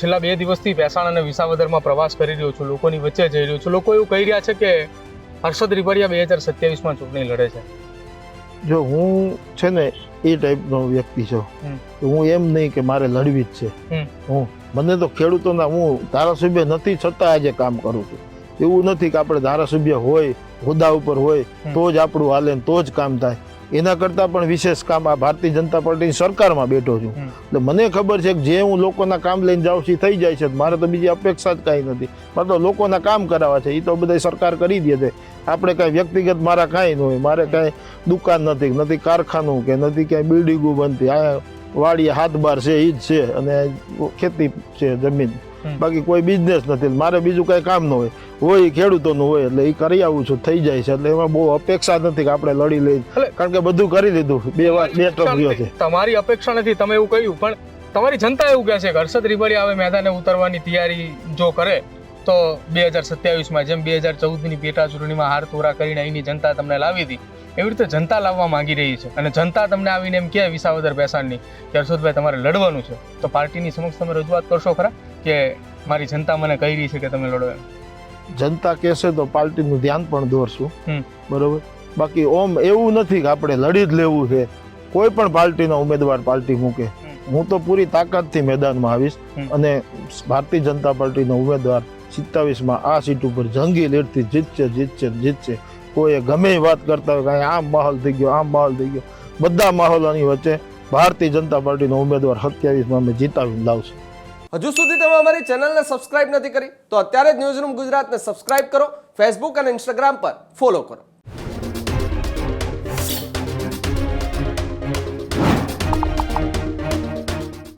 છેલ્લા 2 દિવસથી ભેસાણ અને વિસાવદરમાં પ્રવાસ કરી રહ્યો છું, લોકોની વચ્ચે જઈ રહ્યો છું. લોકો એવું કહી રહ્યા છે કે હર્ષદ રીપડિયા 2027માં ચૂંટણી લડે છે. જો હું છે ને એ ટાઈપનો વ્યક્તિ છું, હું એમ નહીં કે મારે લડવી જ છે. મને તો ખેડૂતોના, હું ધારાસભ્ય નથી છતાં આજે કામ કરું છું. એવું નથી કે આપણે ધારાસભ્ય હોય, હોદ્દા ઉપર હોય તો જ આપણું હાલે, તો જ કામ થાય. એના કરતાં પણ વિશેષ કામ આ ભારતીય જનતા પાર્ટીની સરકારમાં બેઠો છું. એટલે મને ખબર છે કે જે હું લોકોના કામ લઈને જાઉં છું થઈ જાય છે. મારે તો બીજી અપેક્ષા જ કાંઈ નથી. મારે તો લોકોના કામ કરાવવા છે, એ તો બધા સરકાર કરી દે છે. આપણે કાંઈ વ્યક્તિગત મારા કાંઈ ન હોય. મારે કાંઈ દુકાન નથી કારખાનું કે નથી કાંઈ બિલ્ડિંગો બનતી. આ વાડીએ હાથ બાર છે એ જ છે, અને ખેતી છે જમીન, બાકી કોઈ બિઝનેસ નથી. મારે બીજું કાંઈ કામ ન હોય ખેડૂતોનું હોય, એટલે એ કરી આવું છું, થઈ જાય છે. એટલે એમાં બહુ અપેક્ષા નથી કે આપણે લડી લઈ, કારણ કે બધું કરી લીધું. 2 ટર્મ ગયો છે. તમારી અપેક્ષા નથી, તમે એવું કહ્યું, પણ તમારી જનતા એવું કહે છે કે હર્ષદ રીપડિયા હવે મેદાને ઉતરવાની તૈયારી જો કરે તો 2027માં જેમ 2014ની પેટા ચૂંટણીમાં હાર તોરા કરીને અહીંની જનતા તમને લાવી હતી, એવી રીતે જનતા લાવવા માંગી રહી છે. અને જનતા તમને આવીને એમ કહે વિસાવદર ભેસાણની કે હર્ષદભાઈ તમારે લડવાનું છે, તો પાર્ટીની સમક્ષ તમે રજૂઆત કરશો ખરા કે મારી જનતા મને કહી રહી છે કે તમે લડો એમ? જનતા કહેશે તો પાર્ટીનું ધ્યાન પણ દોરશું, બરોબર. બાકી ઓમ એવું નથી કે આપણે લડી જ લેવું છે. કોઈ પણ પાર્ટીનો ઉમેદવાર પાર્ટી મૂકે, હું તો પૂરી તાકાતથી મેદાનમાં આવીશ. અને ભારતીય જનતા પાર્ટીનો ઉમેદવાર 27માં આ સીટ ઉપર જંગી લીડથી જીતશે. કોઈ ગમે વાત કરતા હોય, કાંઈ આમ માહોલ થઈ ગયો, આમ માહોલ થઈ ગયો, બધા માહોલોની વચ્ચે ભારતીય જનતા પાર્ટીનો ઉમેદવાર 27માં અમે જીતાવીને લાવશું. હજુ સુધી તમે અમારી ચેનલને સબસ્ક્રાઇબ નથી કરી તો અત્યારે જ ન્યૂઝરૂમ ગુજરાતને સબસ્ક્રાઇબ કરો, ફેસબુક અને ઇન્સ્ટાગ્રામ પર ફોલો કરો.